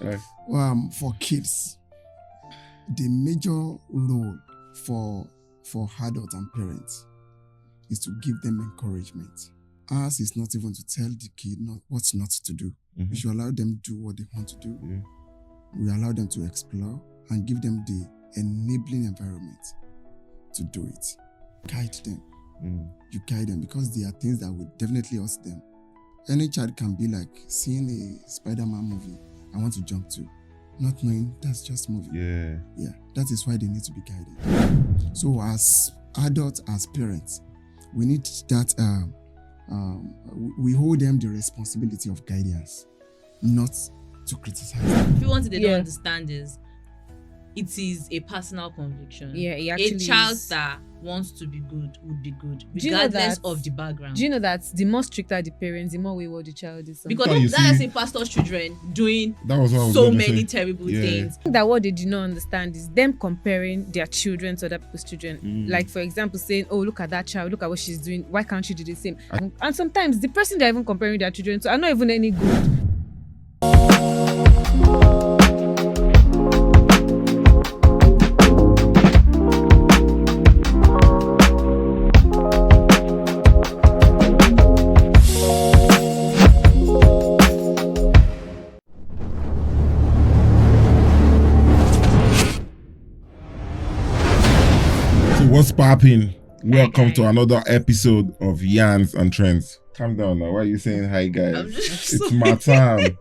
For kids, the major role for adults and parents is to give them encouragement. Ours is not even to tell the kid what not to do. We should allow them to do what they want to do. Yeah. We allow them to explore and give them the enabling environment to do it. Guide them. You guide them because there are things that will definitely hurt them. Any child can be like seeing a Spider-Man movie, I want to jump to, not knowing that's just a movie. Yeah. That is why they need to be guided. So as adults, as parents, we need that, we hold them the responsibility of guidance, not to criticize them. If you want to, they don't understand is, it is a personal conviction. Yeah, it actually a child is. that wants to be good would be good, regardless of the background. Do you know that the more stricter the parents, the more wayward the child is? Because that's in pastor's children doing so many terrible things. I think that what they do not understand is them comparing their children to other people's children. Like, for example, saying, oh, look at that child, look at what she's doing, why can't you do the same? And sometimes the person they're even comparing their children to are not even any good. What's popping? Welcome to another episode of Yarns and Trends. Calm down now. Why are you saying hi, guys? It's my time.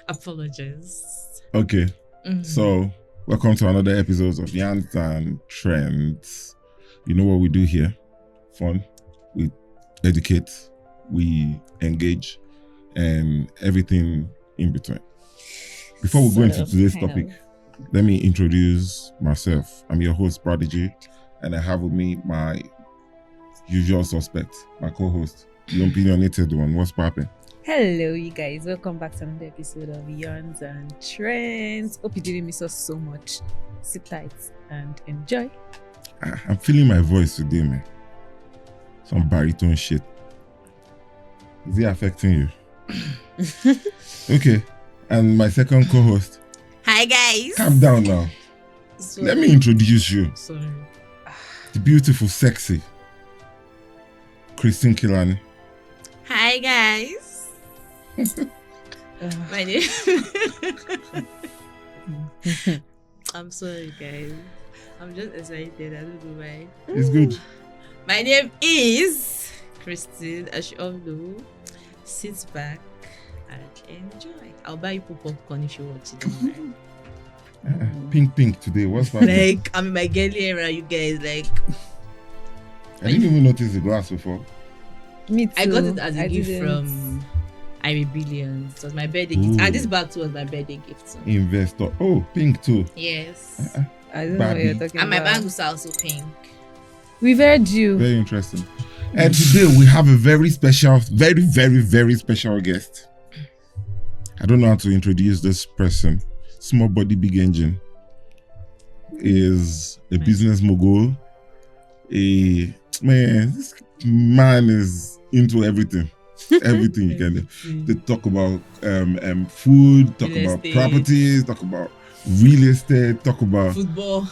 Apologize. Okay. So, welcome to another episode of Yarns and Trends. You know what we do here? Fun. We educate, we engage, and everything in between. Before we go into today's topic, let me introduce myself. I'm your host, Prodigy, and I have with me my usual suspect, my co-host, the opinionated one. What's popping? Hello, you guys. Welcome back to another episode of Yarns and Trends. Hope you didn't miss us so much. Sit tight and enjoy. I'm feeling my voice today, man. Some baritone shit. Is it affecting you? Okay. And my second co-host. Hi, guys. Calm down now. Sorry. Let me introduce you. Sorry. The beautiful, sexy Christine Kilani. Hi, guys. My name. I'm sorry, guys. I'm just excited. I don't know why. It's good. My name is Christine. As you all know, sit back and enjoy. I'll buy you popcorn if you watch it. Pink today. What's that? Like, I'm in my girly era, you guys. Like, I didn't even notice the glass before. Me too. I got it as a gift from Irebillions. It was my birthday gift. And this bag too was my birthday gift. So. Investor. Oh, pink too. Yes. I don't know what you're talking and my about. bangles are also pink. We've heard you. Very interesting. And today we have a very special, very special guest. I don't know how to introduce this person. Small body, big engine. Is a business mogul. This man is into everything. Everything you can do. They talk about food, talk real about estate. properties, talk about real estate, talk about Football.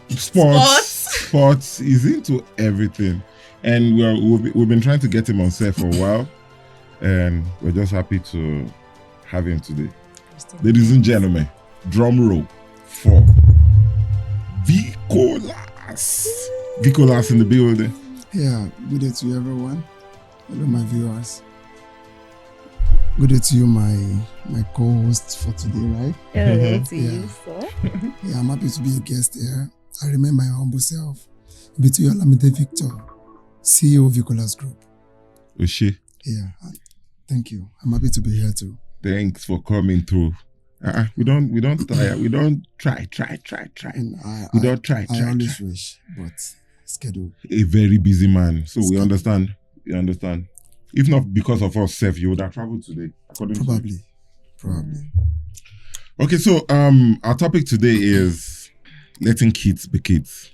Sports. He's into everything. And we've been trying to get him on set for a while. And we're just happy to have him today. Ladies and gentlemen, drum roll for Vicolas. Vicolas in the building. Yeah, good day to you, everyone. Hello, my viewers. Good day to you, my co-host for today, right? Hello to you, sir. Yeah, I'm happy to be a guest here. I remain my humble self. Between Olamide Victor, CEO of Vicolas Group. Oshé. Yeah, thank you. I'm happy to be here too. Thanks for coming through. We don't tire. We don't try. And We don't try. I always wish, but schedule. A very busy man, so we understand. We understand. If not because of us, Seth, you would have traveled today. Probably. Okay, so our topic today is letting kids be kids.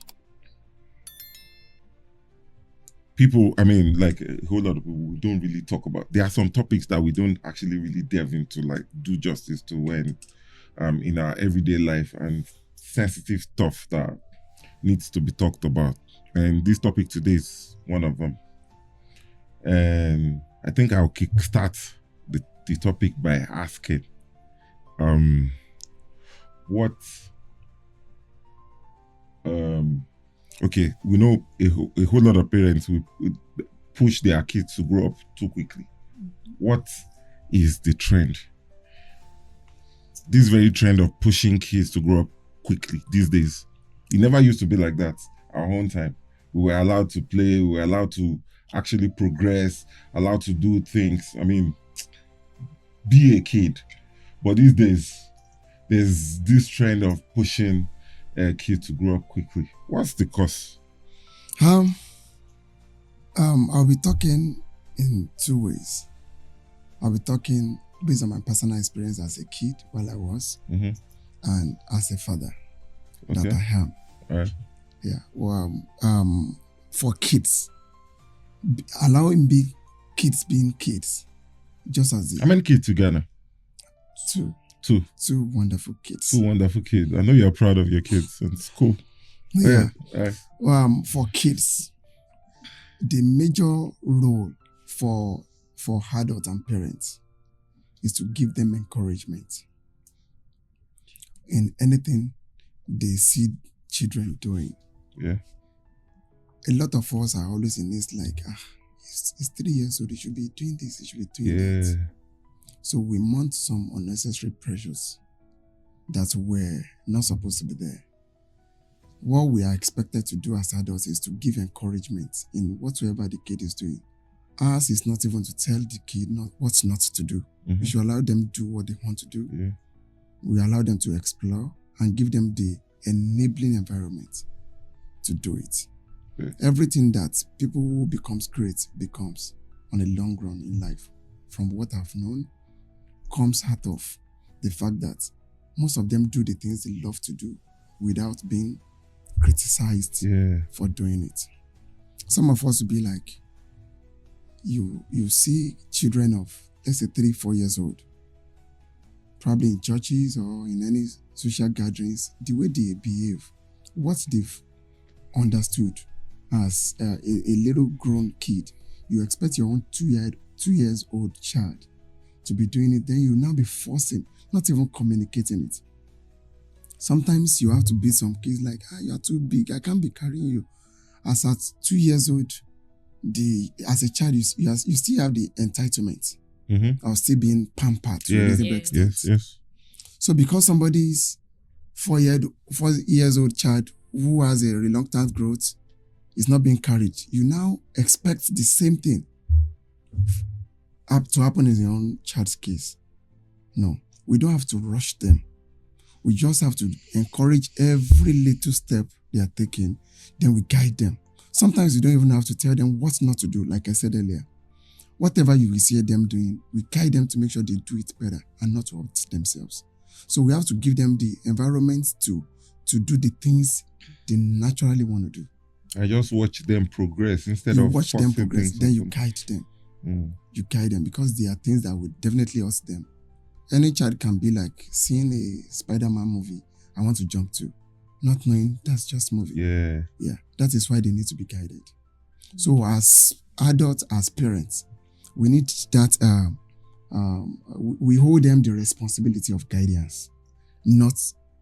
people, I mean, like a whole lot of people, we don't really talk about. There are some topics that we don't actually really delve into, like do justice to when in our everyday life, and sensitive stuff that needs to be talked about. And this topic today is one of them. And I think I'll kickstart the topic by asking, okay, we know a whole lot of parents will push their kids to grow up too quickly. What is the trend? This very trend of pushing kids to grow up quickly these days. It never used to be like that. Our own time, we were allowed to play, we were allowed to actually progress, allowed to do things. I mean, be a kid. But these days, there's this trend of pushing kids to grow up quickly. What's the cause? I'll be talking in two ways. I'll be talking based on my personal experience as a kid while I was, and as a father that I am. All right. Yeah. Well, for kids, allowing big kids being kids, just as how many kids together? Two wonderful kids. Two wonderful kids. I know you're proud of your kids, and it's cool. Yeah. Right. For kids, the major role for adults and parents is to give them encouragement in anything they see children doing. Yeah. A lot of us are always in this like, it's 3 years old, he should be doing this, he should be doing that. So we mount some unnecessary pressures that were not supposed to be there. What we are expected to do as adults is to give encouragement in whatsoever the kid is doing. Ours is not even to tell the kid what's not to do. We should allow them do what they want to do. Yeah. We allow them to explore and give them the enabling environment to do it. Yeah. Everything that people who becomes great becomes on a long run in life, from what I've known, comes out of the fact that most of them do the things they love to do without being criticized for doing it. Some of us will be like, you see children of, let's say 3-4 years old, probably in churches or in any social gatherings, the way they behave, what they've understood as a little grown kid, you expect your own 2 years old child to be doing it, then you now be forcing, not even communicating it. Sometimes you have to beat some kids like, you're too big, I can't be carrying you. As at 2 years old, as a child, you still have the entitlement of still being pampered to a little extent. Yes. So because somebody's 4 years old child who has a reluctant growth is not being carried, you now expect the same thing to happen in your own child's case. No, we don't have to rush them. We just have to encourage every little step they are taking, then we guide them. Sometimes you don't even have to tell them what not to do, like I said earlier. Whatever you will see them doing, we guide them to make sure they do it better and not hurt themselves. So we have to give them the environment to do the things they naturally want to do. I just watch them progress instead you of watch them progress, then you them. guide them. You guide them because there are things that would definitely hurt them. Any child can be like seeing a Spider-Man movie, I want to jump to, not knowing that's just movie. Yeah. That is why they need to be guided. So as adults, as parents, we need that, we hold them the responsibility of guidance, not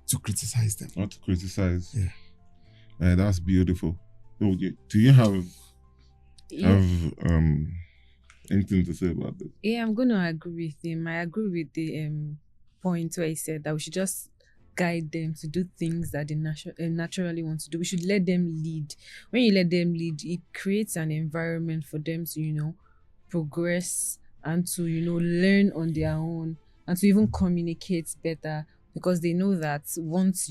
to criticize them. Not to criticize. Yeah. That's beautiful. So, do you have anything to say about this? Yeah, I'm going to agree with him. I agree with the point where he said that we should just guide them to do things that they naturally want to do. We should let them lead. When you let them lead, it creates an environment for them to, progress and to, learn on their own and to even communicate better, because they know that once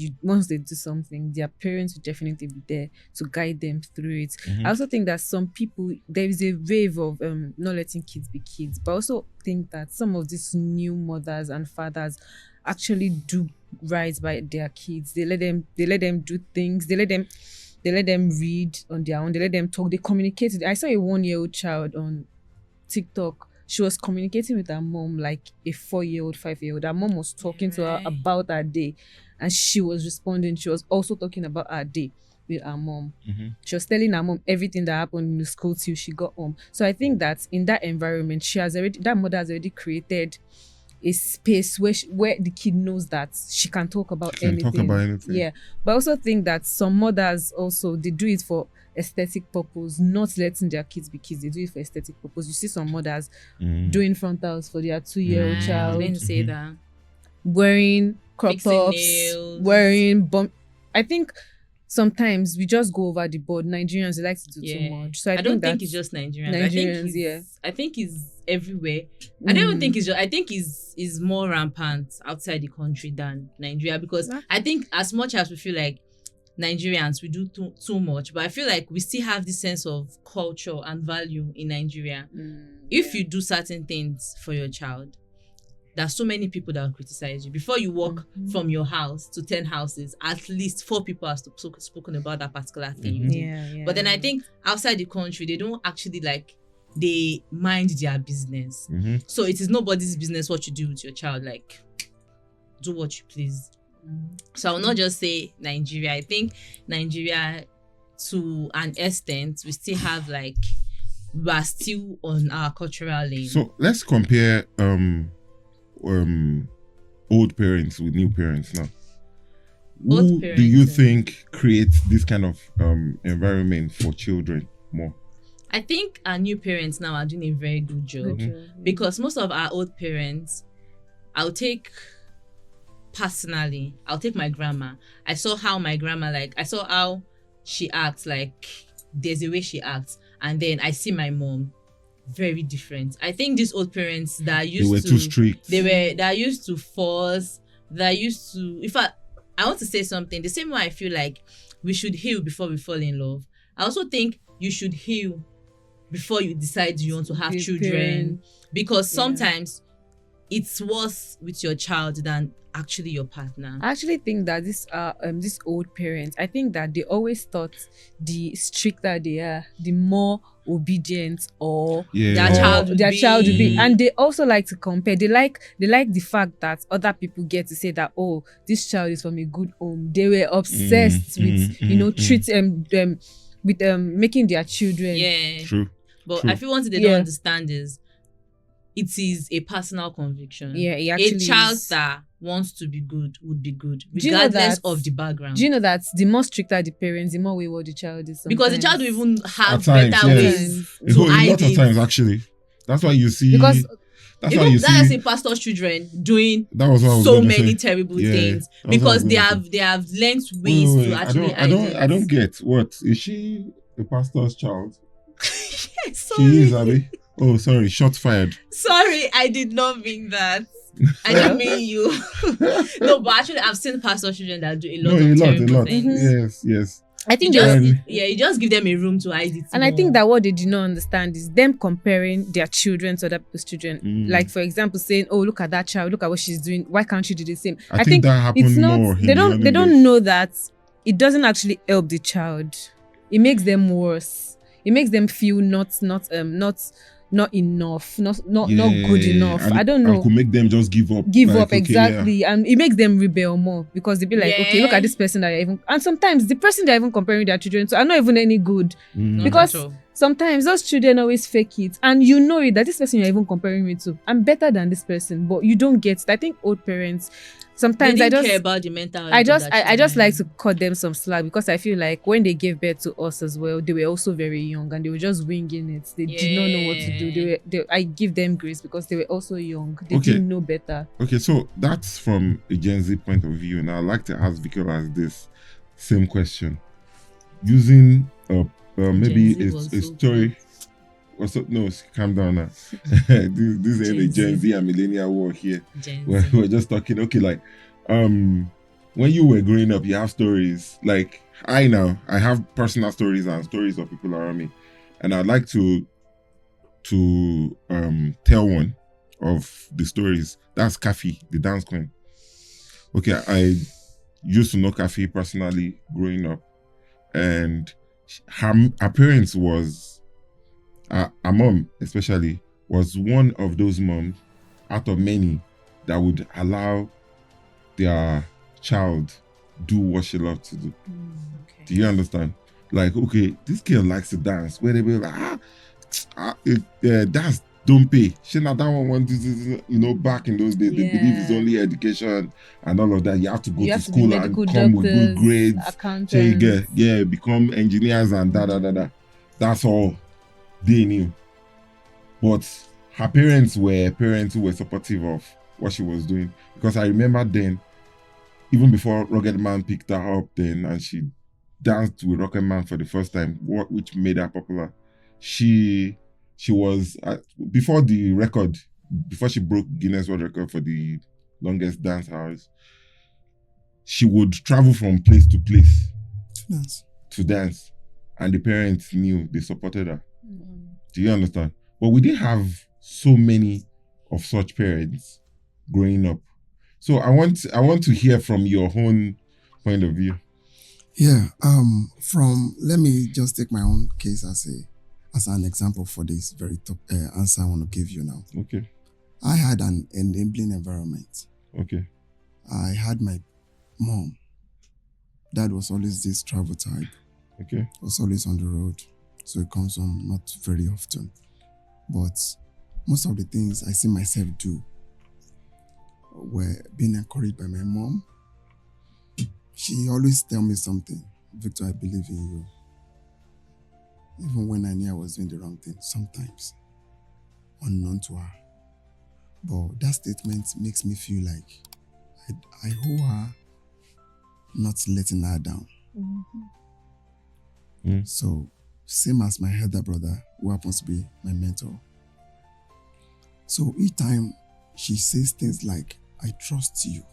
they do something, their parents will definitely be there to guide them through it. I also think that some people, there is a wave of not letting kids be kids, but I also think that some of these new mothers and fathers actually do right by their kids. They let them do things. They let They let them read on their own. They let them talk. They communicate. I saw a 1-year-old child on TikTok. She was communicating with her mom like a 4-year-old, 5-year-old. Her mom was talking to her about her day, and she was responding. She was also talking about her day with her mom. She was telling her mom everything that happened in the school till she got home. So I think that in that environment, that mother has already created a space where the kid knows that she can talk about anything. Yeah, but I also think that some mothers also, they do it for aesthetic purpose, not letting their kids be kids. They do it for aesthetic purpose. You see some mothers doing frontals for their 2-year-old child. I meant to say that. Wearing crop Fixing tops, nails. wearing I think sometimes we just go over the board. Nigerians, they like to do too much. So I don't think that's it's just Nigerians. I think it's everywhere. I don't even think it's just. I think it's more rampant outside the country than Nigeria, because I think as much as we feel like Nigerians, we do too much, but I feel like we still have this sense of culture and value in Nigeria. If you do certain things for your child, there's so many people that will criticize you. Before you walk from your house to 10 houses, at least 4 people have spoken about that particular thing you do. But then I think outside the country, they don't actually they mind their business. So it is nobody's business what you do with your child. Like, do what you please. So I will not just say Nigeria. I think Nigeria, to an extent, we still have we are still on our cultural lane. So let's compare old parents with new parents now. Who do you think creates this kind of environment for children more? I think our new parents now are doing a very good job, because most of our old parents, I'll take my grandma. I saw how my grandma, I saw how she acts, there's a way she acts, and then I see my mom, very different. I think these old parents that used they were too strict. That used to force, that used to, in fact, I want to say something. The same way I feel like we should heal before we fall in love, I also think you should heal before you decide you want to have children, because sometimes it's worse with your child than actually your partner. I actually think that this old parents, I think that they always thought the stricter they are, the more obedient their child would be. And they also like to compare. They like the fact that other people get to say that, oh, this child is from a good home. They were obsessed with treating them with making their children. Yeah, true. But I feel one thing they don't understand is it is a personal conviction. Yeah, it actually a child that wants to be good would be good, regardless of the background. Do you know that the more stricter the parents, the more wayward the child is? Because the child will even have times, better ways to hide a lot of times, actually. That's why you see. Because that's a pastor's children doing so many terrible things, because they have learned ways to actually hide it. I don't get what is she a pastor's child? Yes, she is, Abby. Oh, sorry, shots fired. Sorry, I did not mean that. I didn't mean you. No, but actually, I've seen pastor children that do a lot of terrible things. Yes. I think you just give them a room to hide it. And I think that what they do not understand is them comparing their children to other people's children. Like, for example, saying, "Oh, look at that child. Look at what she's doing. Why can't you do the same?" I think that happens more. They don't know that it doesn't actually help the child. It makes them worse. It makes them feel not enough, not good enough. And I don't know. It could make them just give up. Exactly. And it makes them rebel more, because they'll be like, okay, look at this person that and sometimes the person they're even comparing their children to are not even any good. Because sometimes those children always fake it, and you know it that this person you're even comparing me to, I'm better than this person, but you don't get it. I think old parents, sometimes they care about the mental health. I just like to cut them some slack, because I feel like when they gave birth to us as well, they were also very young and they were just winging it. They did not know what to do. I give them grace because they were also young. They didn't know better. Okay, so that's from a Gen Z point of view. Now I'd like to ask Victoria this same question, using maybe a story. Also, no, calm down now. this ain't a Gen Z and millennial war here. We're just talking. Okay, when you were growing up, you have stories. Like I have personal stories and stories of people around me, and I'd like to tell one of the stories. That's Kafi, the dance queen. Okay, I used to know Kafi personally growing up. and her parents was, her mom especially, was one of those moms out of many that would allow their child do what she loves to do. Okay. Do you understand? Like, okay, this girl likes to dance. Where they be like, dance don't pay. She not that one want to, back in those days, they believe it's only education and all of that. You have to go to school and come with good grades. So you get, become engineers and da. That's all they knew. But her parents were parents who were supportive of what she was doing. Because I remember then, even before Rugged Man picked her up then, and she danced with Rocket Man for the first time, which made her popular. She was, before she broke Guinness World Record for the longest dance hours, she would travel from place to place to dance. And the parents knew, they supported her. Do you understand? But we didn't have so many of such parents growing up. So I want to hear from your own point of view. Yeah. Let me just take my own case as an example for this very top answer I want to give you now. Okay. I had an enabling environment. Okay. I had my mom. Dad was always this travel type. Okay. Was always on the road. So it comes home not very often. But most of the things I see myself do were being encouraged by my mom. She always tell me something. Victor, I believe in you. Even when I knew I was doing the wrong thing, sometimes, unknown to her. But that statement makes me feel like I owe her not letting her down. So, same as my elder brother, who happens to be my mentor. So each time she says things like, I trust you,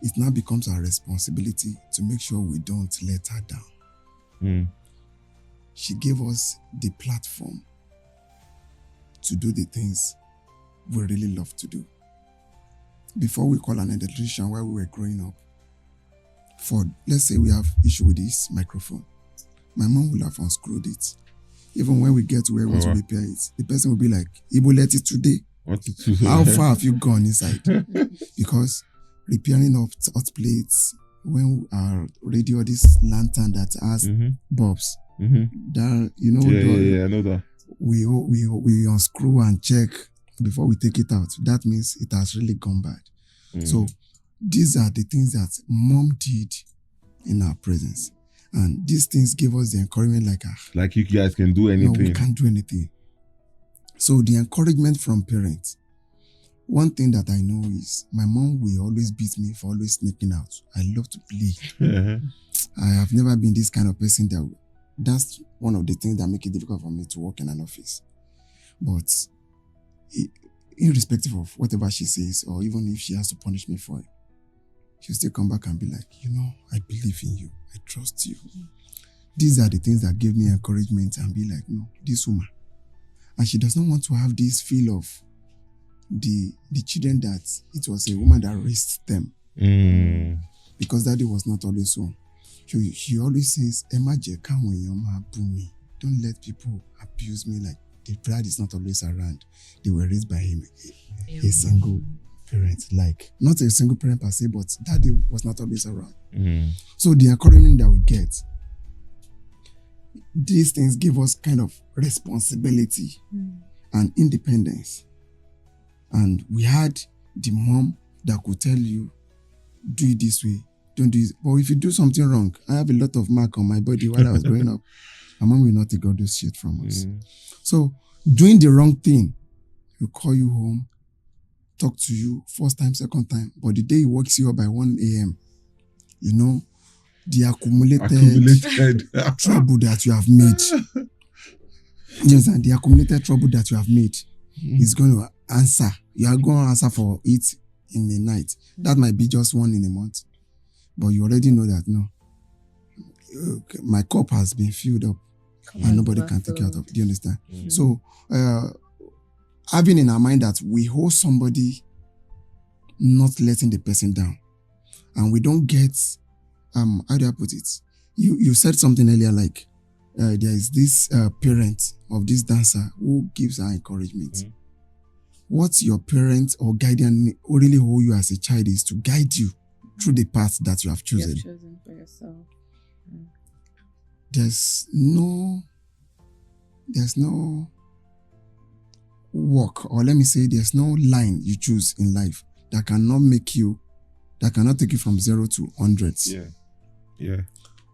it now becomes our responsibility to make sure we don't let her down. She gave us the platform to do the things we really love to do. Before we call an electrician while we were growing up, let's say we have issue with this microphone, my mom will have unscrewed it. Even when we get to where we want to repair it, the person will be like, Ibo, let it today. How far have you gone inside? Because repairing of hot plates, when our radio, this lantern that has bulbs, that, I know that. We unscrew and check before we take it out. That means it has really gone bad. So these are the things that mom did in our presence. And these things give us the encouragement like you guys can do anything. No, we can't do anything. So the encouragement from parents. One thing that I know is my mom will always beat me for always sneaking out. I love to play. I have never been this kind of person that's one of the things that make it difficult for me to work in an office. But irrespective of whatever she says, or even if she has to punish me for it, she'll still come back and be like, I believe in you. I trust you. These are the things that give me encouragement and be like, no, this woman. And she does not want to have this feel of the children that it was a woman that raised them. Because daddy was not always so. She always says, Emma me. Don't let people abuse me. Like, the dad is not always around. They were raised by him, a single parent. Like, not a single parent per se, but daddy was not always around. So the encouragement that we get, these things give us kind of responsibility and independence. And we had the mom that could tell you, do it this way, don't do it. But if you do something wrong, I have a lot of mark on my body while I was growing up. My mom will not take all this shit from us. So doing the wrong thing, he'll call you home, talk to you first time, second time. But the day he wakes you up by 1 a.m., the accumulated trouble that you have made. Yes, and the accumulated trouble that you have made is going to answer. You are going to answer for it in the night. That might be just one in a month. But you already know that, no. My cup has been filled up and nobody can take it out of it. Do you understand? So, having in our mind that we hold somebody, not letting the person down. And we don't get, how do I put it? you said something earlier like there is this parent of this dancer who gives her encouragement. What your parent or guardian really hold you as a child is to guide you through the path that you have chosen. You have chosen for yourself. There's no walk, or let me say there's no line you choose in life that cannot take you from 0 to hundreds. Yeah.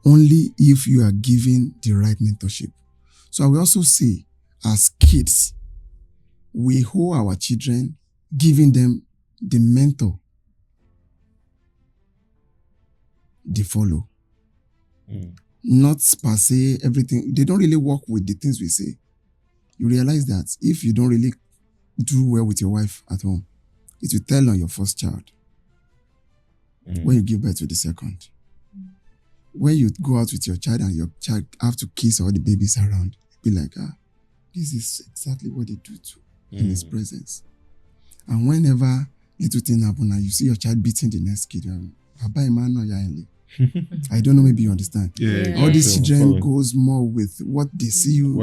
Only if you are given the right mentorship. So I will also say, as kids, we hold our children, giving them the mentor they follow. Not per se everything. They don't really work with the things we say. You realize that if you don't really do well with your wife at home, it will tell on your first child. When you give birth to the second. When you go out with your child and your child have to kiss all the babies around, be like, this is exactly what they do too in his presence. And whenever little thing happen and you see your child beating the next kid, I don't know, maybe you understand. All these children goes more with what they see you.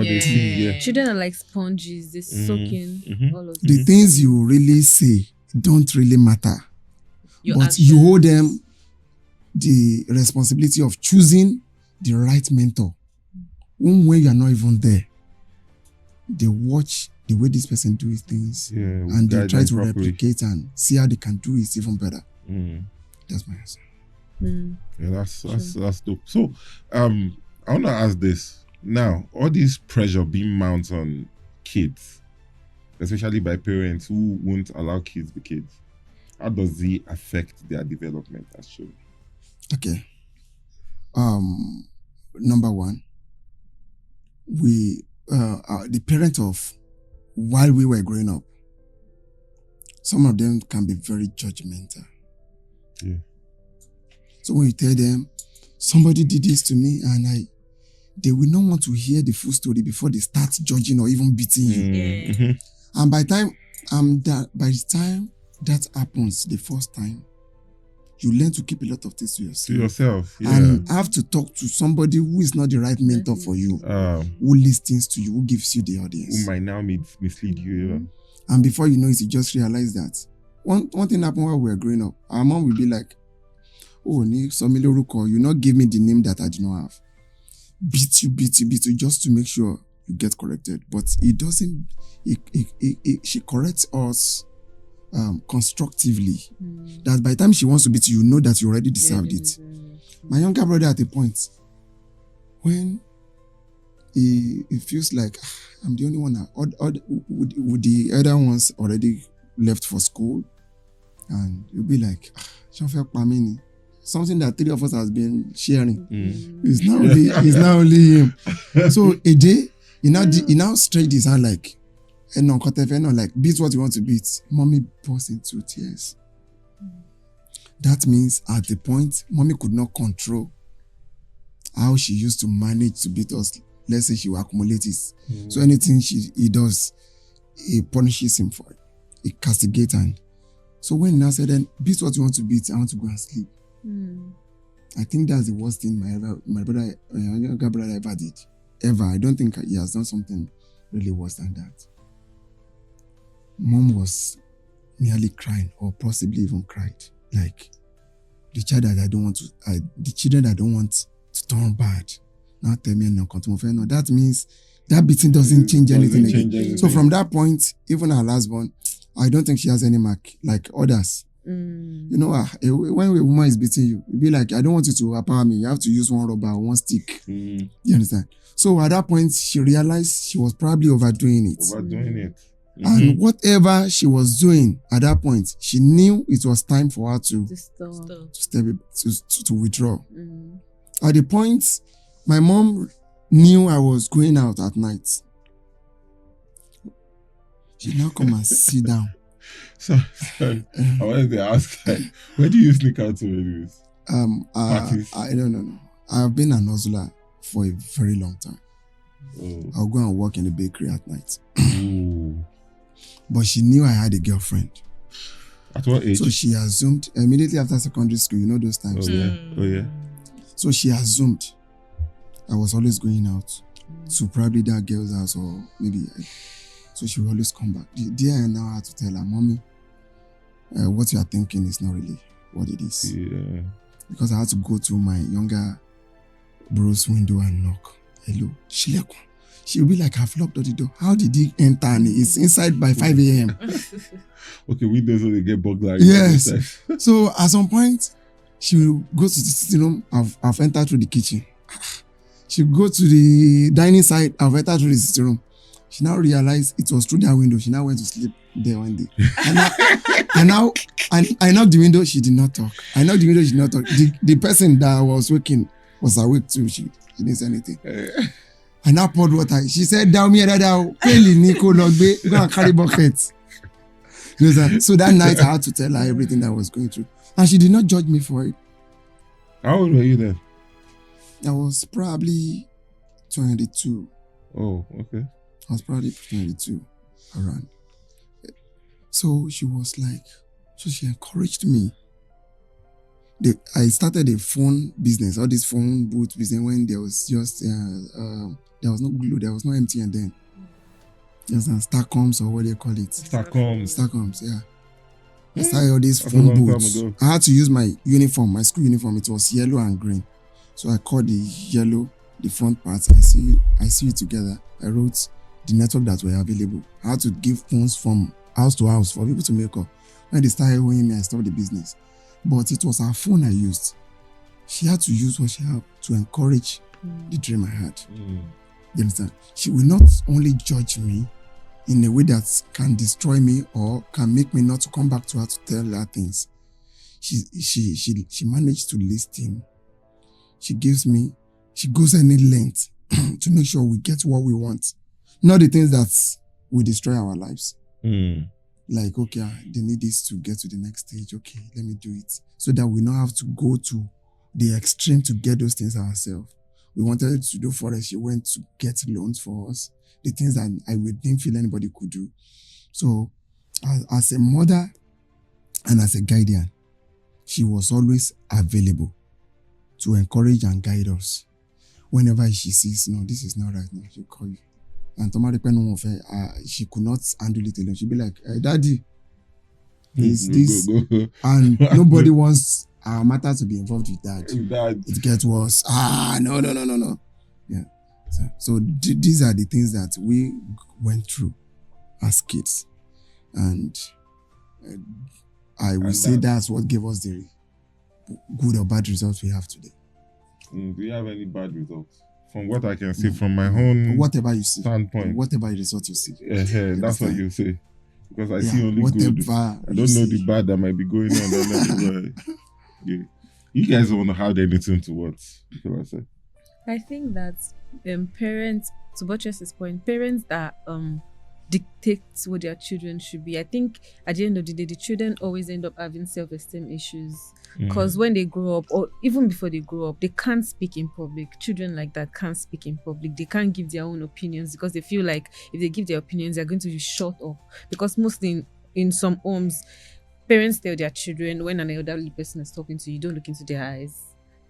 Children are like sponges, they soak in all of the things you really say don't really matter. But you hold them the responsibility of choosing the right mentor. When you are not even there, they watch the way this person does things and they try to replicate and see how they can do it even better. That's my answer. Yeah, that's dope. So, I want to ask this now. All this pressure being mounted on kids, especially by parents who won't allow kids be kids, how does it affect their development as children? Okay. Number one, we the parent of while we were growing up, some of them can be very judgmental. Yeah. So when you tell them, somebody did this to me, and they will not want to hear the full story before they start judging or even beating you. And by the time that happens the first time, you learn to keep a lot of things to yourself. And have to talk to somebody who is not the right mentor for you, who listens to you, who gives you the audience. Who might now mislead you. And before you know it, you just realize that one thing happened while we were growing up. Our mom will be like, oh, you not give me the name that I do not have. Beat you just to make sure you get corrected. But it doesn't, she corrects us constructively. That by the time she wants to beat you, you know that you already deserved it. My younger brother at a point, when he feels like I'm the only one, would the other ones already left for school, and you'll be like, something that 3 of us has been sharing. It's not only him. So a day, he now straight his hand like, like, beat what you want to beat. Mommy burst into tears. That means at the point, mommy could not control how she used to manage to beat us. Let's say she will accumulate it. So anything he does, he punishes him for it. He castigates him. So when he now said, then beat what you want to beat, I want to go and sleep. I think that's the worst thing my younger brother ever did. Ever. I don't think he has done something really worse than that. Mom was nearly crying, or possibly even cried. Like, the children that I don't want to turn bad. Now tell me no continue. No, that means that beating doesn't change anything again. So from that point, even our last born, I don't think she has any mark like others. You know, when a woman is beating you, you'll be like, I don't want you to empower me. You have to use one rubber or one stick. You understand? So at that point, she realized she was probably overdoing it. And whatever she was doing at that point, she knew it was time for her to withdraw. At the point, my mom knew I was going out at night. She now come and sit down. So I wanted to ask, where do you sneak out to anyways? Parties? I don't know. I've been an hustler for a very long time. I'll go and work in the bakery at night. But she knew I had a girlfriend. At what age? So she assumed, immediately after secondary school, you know those times. Oh yeah. So she assumed I was always going out to probably that girl's house or maybe. So she will always come back. Dear, I now had to tell her, Mommy, what you are thinking is not really what it is. Yeah. Because I had to go to my younger bro's window and knock. Hello, Shilekun. She'll be like, I've locked the door. How did he enter? And it's inside by 5 a.m. Okay, windows only get burglary. Yes. So at some point, she will go to the sitting room. I've entered through the kitchen. She'll go to the dining side. I've entered through the sitting room. She now realized it was through that window. She now went to sleep there one day. I knocked the window. She did not talk. I knocked the window. She did not talk. The person that was waking was awake too. She didn't say anything. I now poured water. She said, "Down me, down. Go and carry buckets." So that night, I had to tell her everything that I was going through, and she did not judge me for it. How old were you then? I was probably 22. Oh, okay. I was probably 22 around. So she was like, so she encouraged me. I started a phone business, all this phone booth business when there was just, there was no Glue, there was no MTN then. There was Starcoms or what do you call it? Starcoms, yeah. I started all these phone booths. I had to use my uniform, my school uniform. It was yellow and green. So I called the yellow, the front parts. I see it together. I wrote the network that were available. I had to give phones from house to house for people to make up. When they started owing me, I stopped the business. But it was her phone I used. She had to use what she had to encourage the dream I had. You understand? She will not only judge me in a way that can destroy me or can make me not to come back to her to tell her things. She managed to listen. She goes any length to make sure we get what we want. Not the things that will destroy our lives. Like, okay, they need this to get to the next stage. Okay, let me do it. So that we don't have to go to the extreme to get those things ourselves. We wanted to do forest. She went to get loans for us. The things that I didn't feel anybody could do. So as a mother and as a guardian, she was always available to encourage and guide us. Whenever she sees, no, this is not right now, she'll call you. And she could not handle it alone. She'd be like, hey, Daddy, this. And nobody wants our matter to be involved with that. It gets worse. No. Yeah. So these are the things that we went through as kids. And I would say that's what gave us the good or bad results we have today. Do you have any bad results? From what I can see from my own whatever you see, standpoint. Whatever result you see. That's what you say. Because I see only good. I don't know the bad that might be going on. You guys don't have anything to what? I think that parents, to buttress this point, parents that dictate what their children should be. I think at the end of the day, the children always end up having self-esteem issues. Because when they grow up, or even before they grow up, they can't speak in public. Children like that can't speak in public. They can't give their own opinions because they feel like if they give their opinions, they're going to be shut up. Because mostly in some homes, parents tell their children when an elderly person is talking to you, don't look into their eyes.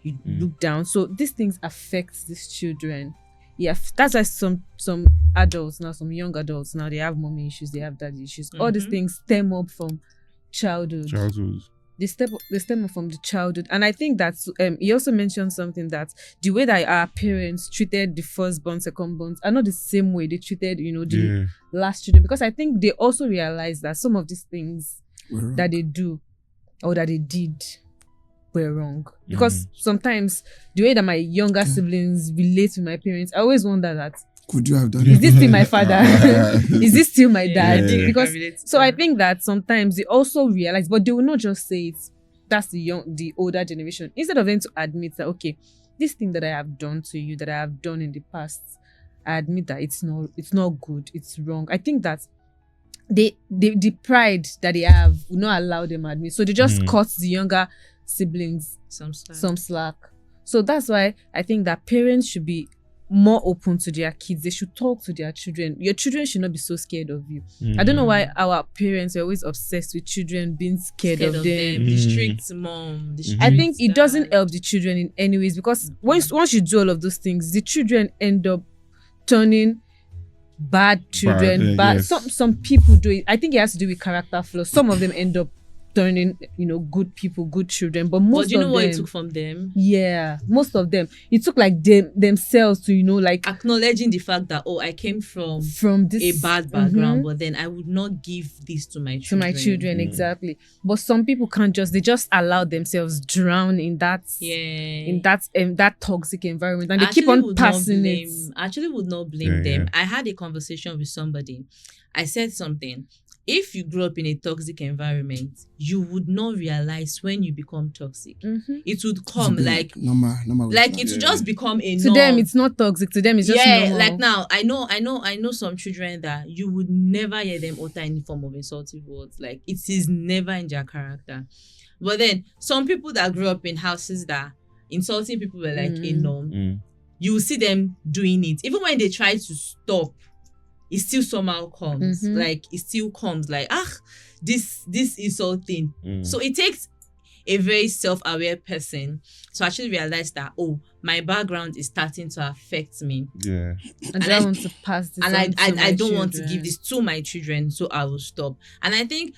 You look down. So these things affect these children. Yeah, that's why some adults now, some young adults now, they have mommy issues, they have daddy issues. All these things stem up from childhood. They stem up from the childhood. And I think that he also mentioned something that the way that our parents treated the firstborn, secondborns are not the same way they treated, the last children. Because I think they also realized that some of these things that they do or that they did were wrong. Because sometimes the way that my younger siblings relate to my parents, I always wonder that, could you have done is this still my father? Is this still my dad? Because So I think that sometimes they also realize, but they will not just say it. That's the older generation. Instead of them to admit that, okay, this thing that I have done to you, that I have done in the past, I admit that it's not good, it's wrong. I think that the pride that they have will not allow them to admit. So they just cut the younger siblings some slack. So that's why I think that parents should be more open to their kids. They should talk to their children. Your children should not be so scared of you. I don't know why our parents are always obsessed with children being scared of them. The strict mom. The strict I think it dad. doesn't help the children in any ways, because once you do all of those things, the children end up turning bad children. Yes. Some people do it. I think it has to do with character flaws. Some of them end up turning, good people, good children. But most But do you know of what them, it took from them? yeah, most of them, it took like themselves to, like Acknowledging the fact that, I came from this a bad background, but then I would not give this to my children. Exactly. But some people can't they just allow themselves drown in that that toxic environment, and they keep on passing it. I actually would not blame them. I had a conversation with somebody. I said something. If you grew up in a toxic environment, you would not realize when you become toxic. It would come like normal like it would just become a norm. To them, it's not toxic. To them, it's just normal. Like now, I know some children that you would never hear them utter any form of insultive words. Like it is never in their character. But then some people that grew up in houses that insulting people were like a norm, you will see them doing it. Even when they try to stop, it still somehow comes. Like it still comes like, this insulting. So it takes a very self-aware person to actually realize that, my background is starting to affect me. Yeah. And I want to pass this and on I to my don't want to children. give this to my children, so I will stop. And I think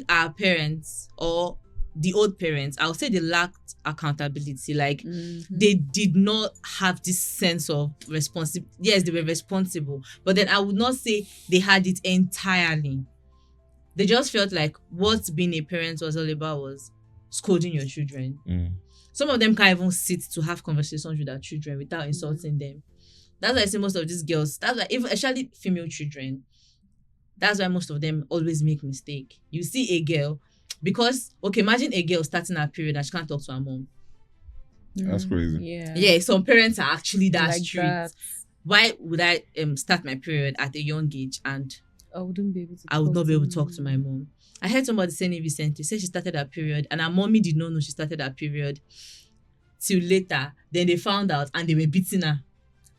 our parents or the old parents, I'll say they lacked accountability. Like they did not have this sense of responsibility. Yes, they were responsible, but then I would not say they had it entirely. They just felt like what being a parent was all about was scolding your children. Some of them can't even sit to have conversations with their children without insulting them. That's why I say most of these girls, that's why even especially female children, that's why most of them always make mistake. You see a girl, because imagine a girl starting her period and she can't talk to her mom. That's crazy. Yeah, Some parents are actually that like strict. that. Why would I start my period at a young age and I wouldn't be able to. I would not be able to talk to my mom? I heard somebody saying it recently. Said she started her period and her mommy did not know she started her period till later. Then they found out and they were beating her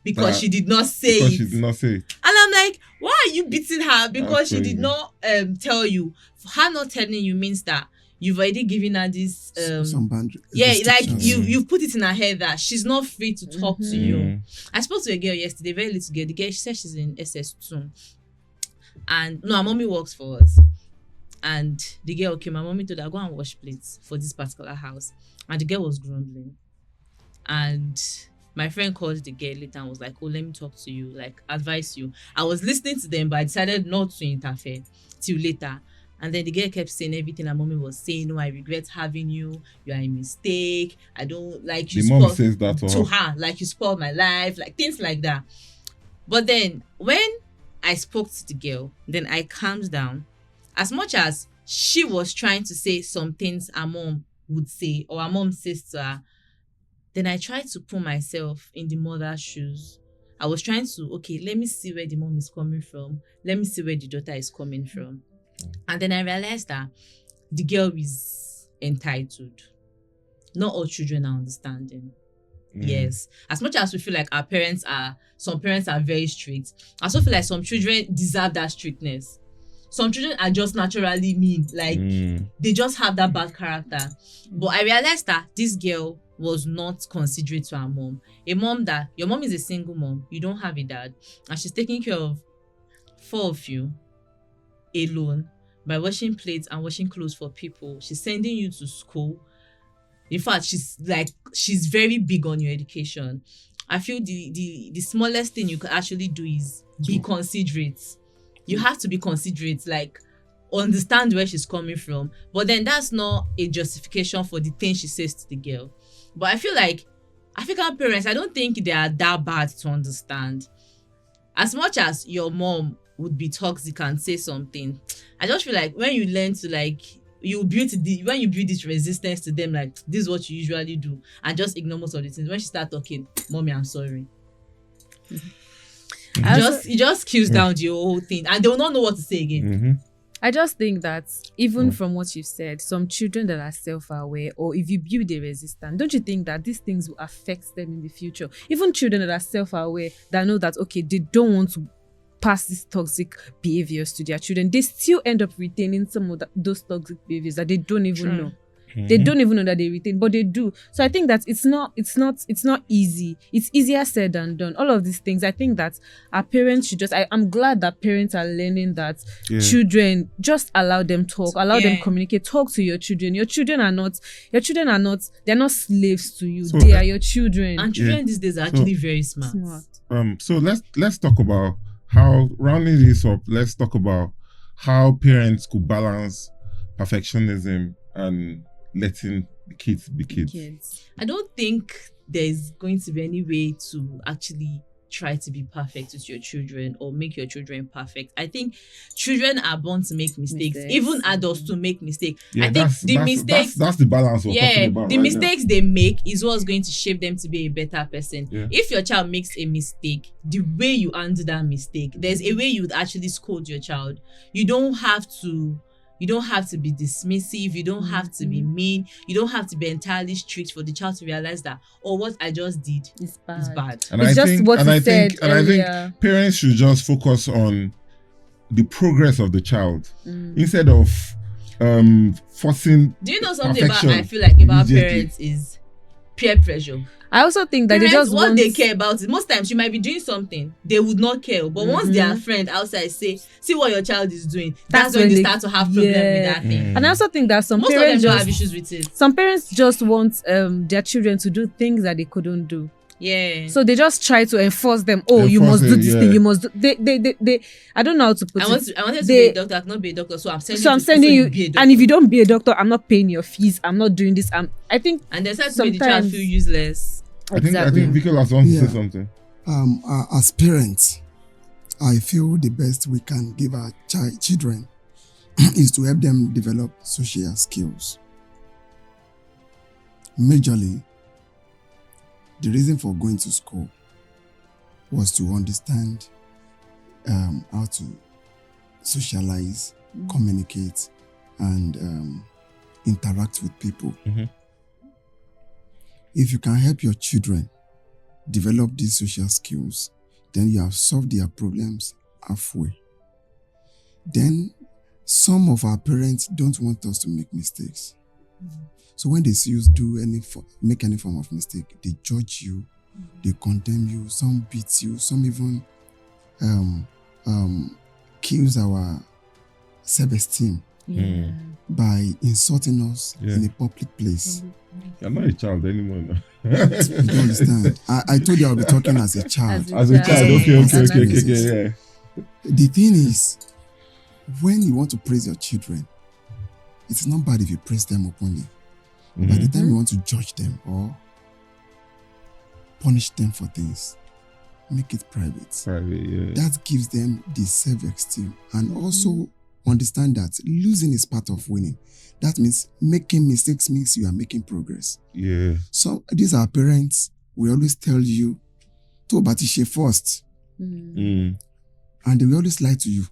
because she did not say it. She did not say it. And I'm like, why are you beating her? Because she crazy. did not tell you. Her not telling you means that you've already given her this some boundary. like you've put it in her head that she's not free to talk to you. I spoke to a girl yesterday, very little girl. The girl, she said she's in SS2. And no, her mommy works for us. And the girl, my mommy told her, go and wash plates for this particular house. And the girl was grumbling. And my friend called the girl later and was like, let me talk to you, like advise you. I was listening to them, but I decided not to interfere till later. And then the girl kept saying everything her mommy was saying. I regret having you. You are a mistake. I don't like you. The mom says that to her, like you spoiled my life, like things like that. But then when I spoke to the girl, then I calmed down. As much as she was trying to say some things her mom would say or her mom says to her, then I tried to put myself in the mother's shoes. I was trying to, let me see where the mom is coming from. Let me see where the daughter is coming from. And then I realized that the girl is entitled. Not all children are understanding. Yes. As much as we feel like some parents are very strict, I also feel like some children deserve that strictness. Some children are just naturally mean. Like, they just have that bad character. But I realized that this girl was not considerate to her mom. Your mom is a single mom. You don't have a dad. And she's taking care of 4 of you alone by washing plates and washing clothes for people. She's sending you to school. In fact, she's very big on your education. I feel the smallest thing you could actually do is be considerate. You have to be considerate, like understand where she's coming from. But then that's not a justification for the thing she says to the girl. But I feel like African parents, I don't think they are that bad to understand. As much as your mom would be toxic and say something, I just feel like when you learn to when you build this resistance to them, like this is what you usually do, and just ignore most of the things. When she start talking, mommy, I'm sorry. It just kills down the whole thing, and they will not know what to say again. I just think that even from what you said, some children that are self-aware, or if you build a resistance, don't you think that these things will affect them in the future? Even children that are self-aware, that know that, okay, they don't want to pass these toxic behaviors to their children, they still end up retaining some of those toxic behaviors that they don't even know. They don't even know that they retain, but they do. So I think that it's not easy. It's easier said than done. All of these things, I think that our parents should just, I'm glad that parents are learning that children, just allow them talk, allow them communicate, talk to your children. Your children are not, they're not slaves to you. So, they are your children. And children these days are actually very smart. So let's talk about how, rounding this up, let's talk about how parents could balance perfectionism and letting the kids be kids. I don't think there's going to be any way to actually try to be perfect with your children or make your children perfect. I think children are born to make mistakes. Even adults to make mistakes. Yeah, I think that's the balance we're talking about. The mistakes they make is what's going to shape them to be a better person. Yeah. If your child makes a mistake, the way you handle that mistake, there's a way you would actually scold your child. You don't have to be dismissive. You don't have to be mean. You don't have to be entirely strict for the child to realize that, what I just did is bad. And I think parents should just focus on the progress of the child instead of forcing. Do you know something about? I feel like about parents is peer pressure. I also think that parents, they just what they care about is, most times you might be doing something they would not care, but once their friend outside say, see what your child is doing, that's when they start to have problem with that thing. And I also think that most parents don't have issues with it. Some parents just want their children to do things that they couldn't do. Yeah. So they just try to enforce them. You must do this thing. You must do. They. I don't know how to put it. I wanted to be a doctor. I cannot be a doctor. So I'm sending you. And if you don't be a doctor, I'm not paying your fees. I'm not doing this. I think. And they start to make the child feel useless. I think Vicky wants to say something. As parents, I feel the best we can give our children is to help them develop social skills. Majorly, the reason for going to school was to understand how to socialize, communicate, and interact with people. If you can help your children develop these social skills, then you have solved their problems halfway. Then some of our parents don't want us to make mistakes. So when they see us make any form of mistake, they judge you, they condemn you, some beat you, some even kills our self-esteem by insulting us in a public place. You're not a child anymore now. You don't understand. I told you I'll be talking as a child. As a child, okay. The thing is, when you want to praise your children, it's not bad if you praise them openly. By the time you want to judge them or punish them for things, make it private. That gives them the self-esteem, and also understand that losing is part of winning. That means making mistakes means you are making progress. Yeah. So these are parents. We always tell you to batishe first, and they will always lie to you.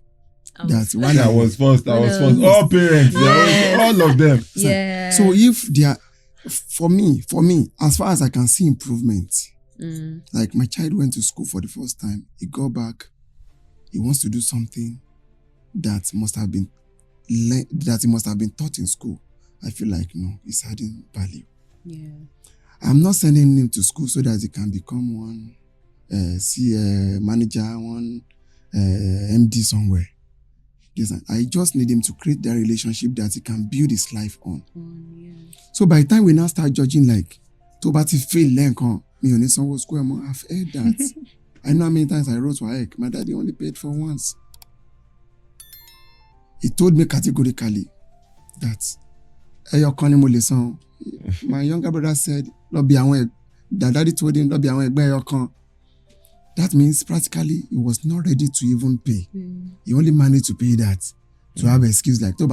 That when I was first. All parents, all of them. So if they are, for me, as far as I can see improvement, like my child went to school for the first time. He got back. He wants to do something that he must have been taught in school. I feel like no, it's adding value. Yeah. I'm not sending him to school so that he can become one manager, one MD somewhere. I just need him to create that relationship that he can build his life on. So by the time we now start judging, like, to bati fail lenko, me on some school, I've heard that. I know how many times I wrote for Ike. My daddy only paid for once. He told me categorically that my younger brother said, daddy told him, that means practically he was not ready to even pay. He only managed to pay that to have an excuse like, I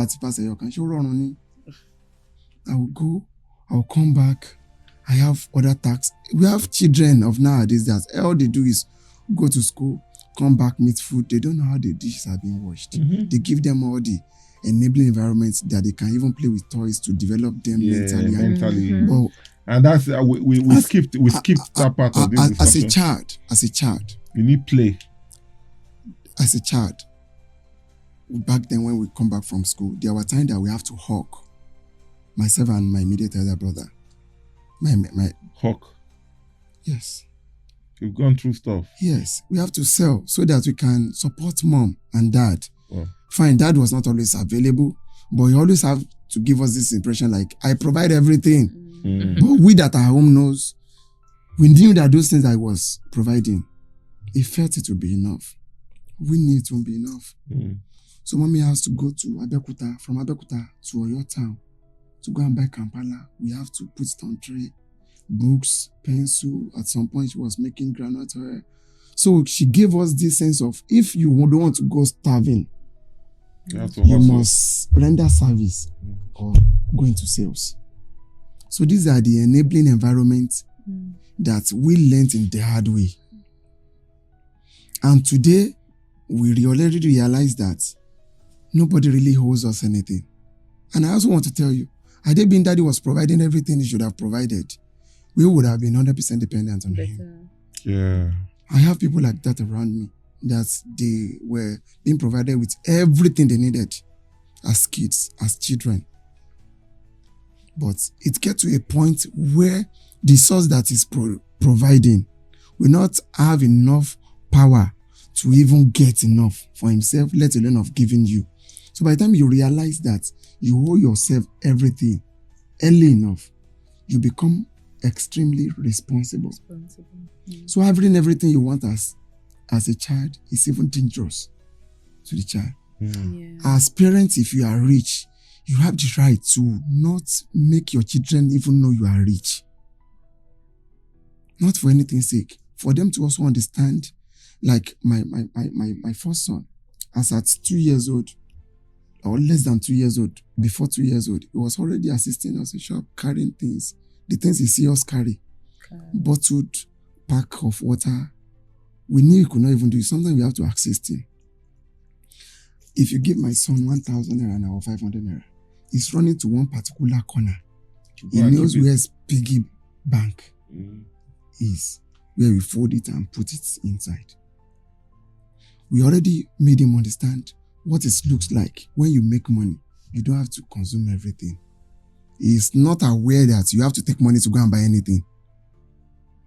will go, I will come back, I have other tasks. We have children of nowadays that all they do is go to school, come back, meet food. They don't know how the dishes are being washed. They give them all the enabling environments that they can even play with toys to develop them mentally. Well, and that's we skipped that part of this discussion. As a child, you need play. As a child, back then when we come back from school, there were times that we have to hawk. Myself and my immediate elder brother. My Hawk. Yes. You've gone through stuff. Yes, we have to sell so that we can support mom and dad. Wow. Fine, dad was not always available, but he always have to give us this impression like, I provide everything. But we that are home knows, we knew that those things I was providing, he felt it would be enough. We knew it won't be enough. So mommy has to go to Abeokuta, from Abeokuta to Oyo town, to go and buy Kampala. We have to put it on tray. Books, pencil. At some point, she was making groundnut oil. So she gave us this sense of, if you don't want to go starving, you must render service or go into sales. So these are the enabling environments that we learned in the hard way. And today, we already realize that nobody really owes us anything. And I also want to tell you, had it been daddy was providing everything he should have provided, we would have been 100% dependent on him. Yeah. I have people like that around me, that they were being provided with everything they needed as kids, as children. But it gets to a point where the source that is providing will not have enough power to even get enough for himself, let alone of giving you. So by the time you realize that you owe yourself everything early enough, you become extremely responsible. So having everything you want as a child is even dangerous to the child. As parents, if you are rich, you have the right to not make your children even know you are rich. Not for anything's sake. For them to also understand, like my first son, as at 2 years old, or less than 2 years old, before 2 years old, he was already assisting us in shop, carrying things. The things he see us carry. Bottled pack of water. We knew he could not even do it. Sometimes we have to assist him. If you give my son 1,000 naira now or 500 naira, he's running to one particular corner. He knows where his piggy bank is, where we fold it and put it inside. We already made him understand what it looks like when you make money. You don't have to consume everything. He's not aware that you have to take money to go and buy anything.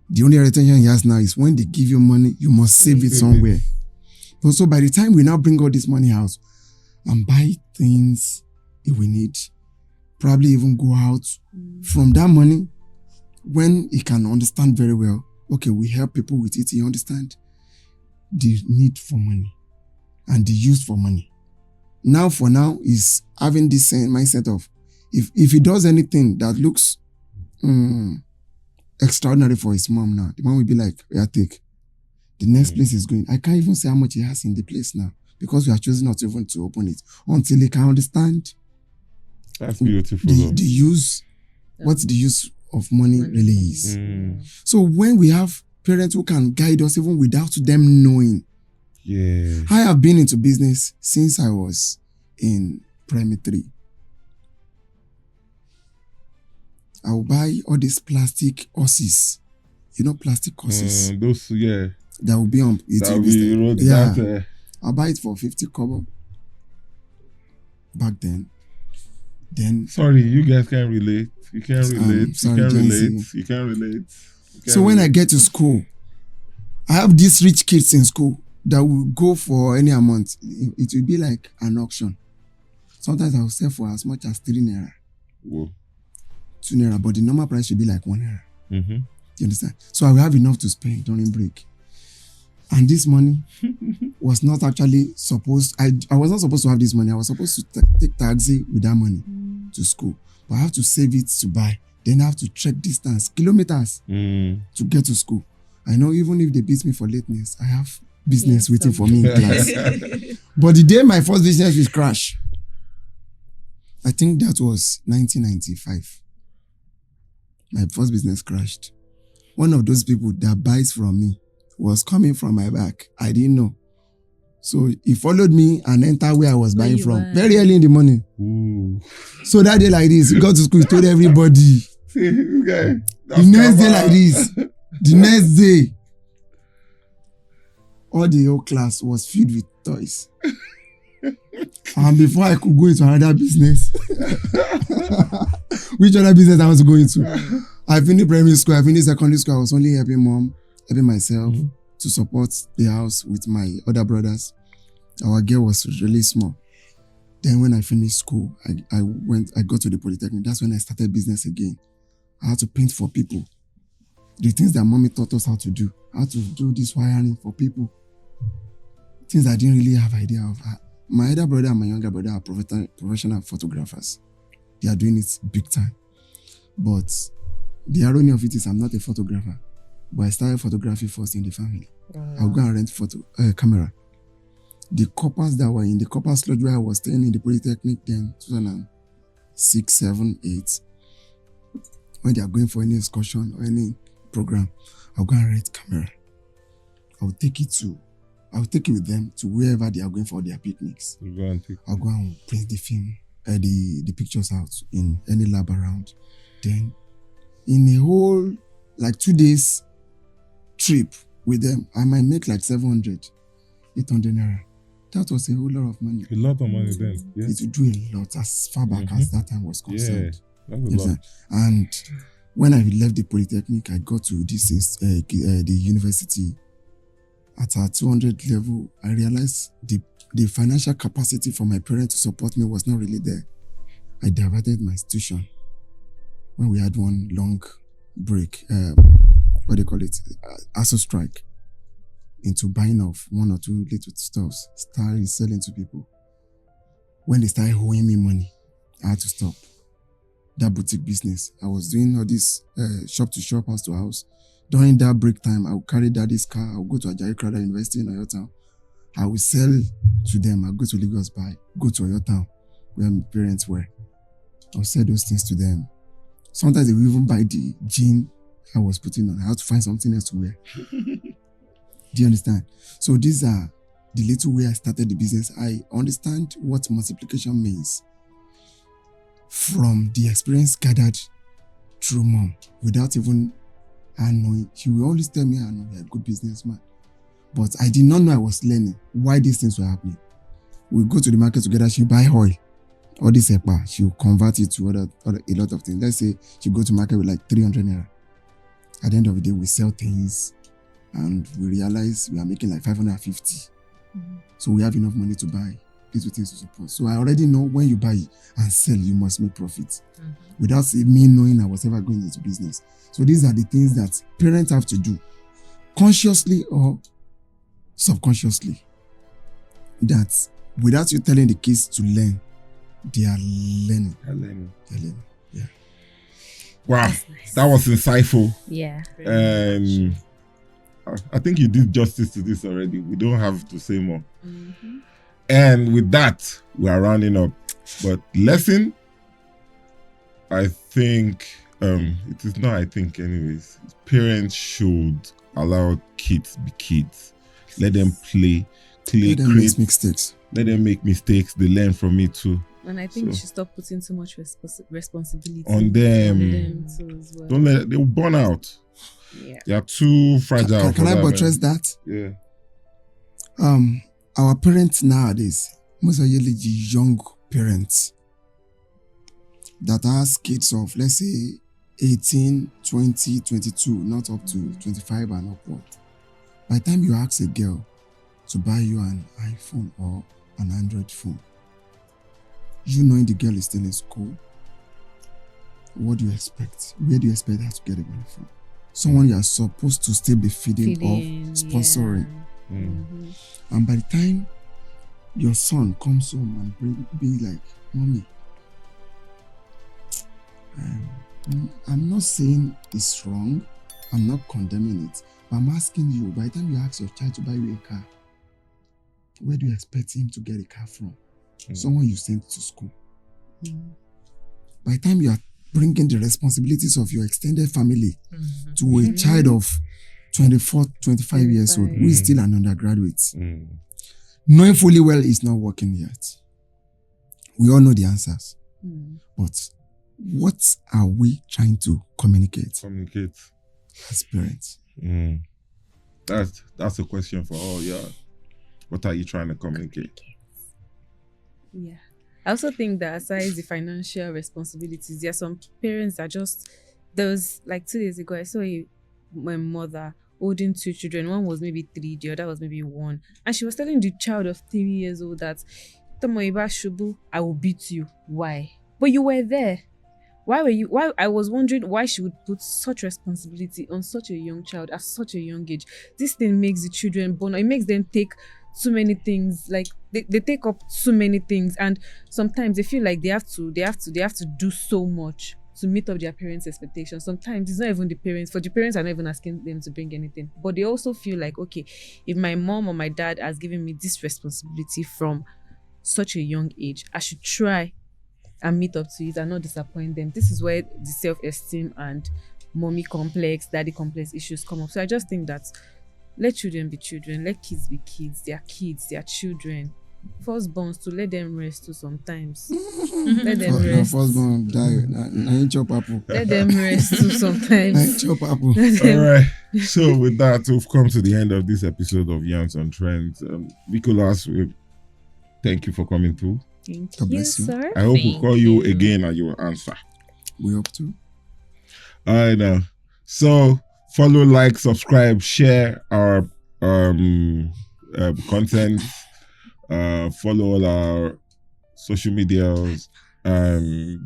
The only retention he has now is when they give you money, you must save it somewhere. But so by the time we now bring all this money out and buy things if we need, probably even go out from that money, when he can understand very well, okay, we help people with it, he understand the need for money and the use for money. Now for now, he's having this same mindset of, if he does anything that looks extraordinary for his mom now, the mom will be like, yeah, take. The next place is going. I can't even say how much he has in the place now because we are choosing not even to open it until he can understand. That's beautiful. The use, what the use of money really is. So when we have parents who can guide us even without them knowing. Yeah. I have been into business since I was in primary 3. I will buy all these plastic horses. You know plastic horses? Those, yeah. That will be on it. Yeah. I'll buy it for 50 kobo. Back then. Sorry, you guys can't relate. You can't relate. You can't relate. So when I get to school, I have these rich kids in school that will go for any amount. It will be like an auction. Sometimes I will sell for as much as 3 naira. Whoa. 2 naira, but the normal price should be like 1 naira. Mm-hmm. You understand? So I will have enough to spend during break. And this money was not actually supposed, I was not supposed to have this money. I was supposed to take taxi with that money to school. But I have to save it to buy. Then I have to trek distance, kilometers to get to school. I know even if they beat me for lateness, I have business waiting for me in class. But the day my first business will crash, I think that was 1995. My first business crashed. One of those people that buys from me was coming from my back. I didn't know. So he followed me and entered where I was buying you from were. very early in the morning. Ooh. So that day like this, he got to school, he told everybody. See, this guy. The next day like this, the next day, all the whole class was filled with toys. And before I could go into another business, which other business I was to go into? I finished primary school, I finished secondary school. I was only helping mom, helping myself to support the house with my other brothers. Our girl was really small. Then when I finished school, I got to the Polytechnic. That's when I started business again. I had to paint for people. The things that mommy taught us how to do. How to do this wiring for people. Things I didn't really have idea of. My elder brother and my younger brother are professional photographers. They are doing it big time. But the irony of it is I'm not a photographer. But I started photography first in the family. I'll go and rent camera. The coppers that were in the copper sludge where I was staying in the Polytechnic then, 2006, 7, 8, when they are going for any excursion or any program, I'll go and rent camera. I'll take it with them to wherever they are going for their picnics. I'll go and print the film, the pictures out in any lab around. Then, in a whole, 2 days trip with them, I might make 700, 800 naira. That was a whole lot of money. A lot of money then. Yeah. It would do a lot as far back as that time was concerned. Yeah, that's a lot. And when I left the Polytechnic, I got to the university. At our 200 level, I realized the financial capacity for my parents to support me was not really there. I diverted my institution when we had one long break, what do you call it, ASO strike, into buying of 1 or 2 little stuffs, started selling to people. When they started owing me money, I had to stop that boutique business. I was doing all this shop to shop, house to house. During that break time, I would carry daddy's car. I would go to Ajayi Crowther University in Oyo Town. I would sell to them. I would go to Lagos go to Oyo Town, where my parents were. I would sell those things to them. Sometimes they would even buy the jean I was putting on. I had to find something else to wear. Do you understand? So these are the little way I started the business. I understand what multiplication means from the experience gathered through mom without even her knowing. She will always tell me, I know you're a good businessman. But I did not know I was learning why these things were happening. We go to the market together, she'll buy oil. All this epa, she'll convert it to a lot of things. Let's say she go to market with 300 naira. At the end of the day, we sell things and we realize we are making 550. So we have enough money to buy little things to support. So I already know when you buy and sell, you must make profit. Without me knowing I was ever going into business. So these are the things that parents have to do, consciously or subconsciously, that without you telling the kids to learn, they are learning. They're learning. Yeah. Wow, Nice. that was insightful. Yeah. I think you did justice to this already. We don't have to say more. And with that, we are rounding up. But lesson, I think, it is not, I think anyways, parents should allow kids be kids. Let them play, Let them make mistakes. Let them make mistakes. They learn from it too. And I think you should stop putting too much responsibility On them. too as well. Don't let they'll burn out. Yeah. They are too fragile. Can I buttress that? Yeah. Our parents nowadays, most of the young parents that has kids of, let's say, 18, 20, 22, not up to 25 and upward. By the time you ask a girl to buy you an iPhone or an Android phone, you knowing the girl is still in school, what do you expect? Where do you expect her to get the money from? Someone you are supposed to still be feeding of, sponsoring. Yeah. And by the time your son comes home and be like, Mommy, I'm not saying it's wrong. I'm not condemning it. But I'm asking you, by the time you ask your child to buy you a car, where do you expect him to get a car from? Someone you sent to school. By the time you are bringing the responsibilities of your extended family to a child of 24, 25 years old who is still an undergraduate, knowing fully well it's not working yet. We all know the answers. But what are we trying to communicate as parents? That's a question for all. Yeah. What are you trying to communicate? Yeah. I also think that aside the financial responsibilities, there are some parents that just, there was like 2 days ago, I saw my mother holding 2 children. One was maybe 3, the other was maybe 1. And she was telling the child of 3 years old that, Tomoiba Shubu, I will beat you. Why? But you were there. Why I was wondering why she would put such responsibility on such a young child at such a young age. This thing makes the children born, it makes them take too many things, like they take up so many things, and sometimes they feel like they have to do so much to meet up their parents' expectations. Sometimes it's not even the parents, for the parents are not even asking them to bring anything, but they also feel like, okay, if my mom or my dad has given me this responsibility from such a young age, I should try and meet up to it and not disappoint them. This is where the self-esteem and mommy complex, daddy complex issues come up. So I just think that let children be children, let kids be kids, they are children. Firstborns to let them rest too sometimes. Let them rest. Firstborn die. I ain't chop apple. Let them rest too sometimes. I ain't chop apple. All right. So with that, we've come to the end of this episode of Yarns on Trends. Nicholas, thank you for coming through. Thank God you, bless you. sir. I hope we'll call you again and you will answer. We hope to. All right now. So follow, like, subscribe, share our content. Follow all our social medias, and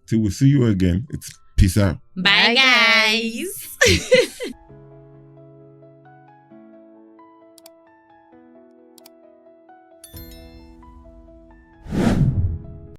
till we see you again, it's peace out. Bye, guys.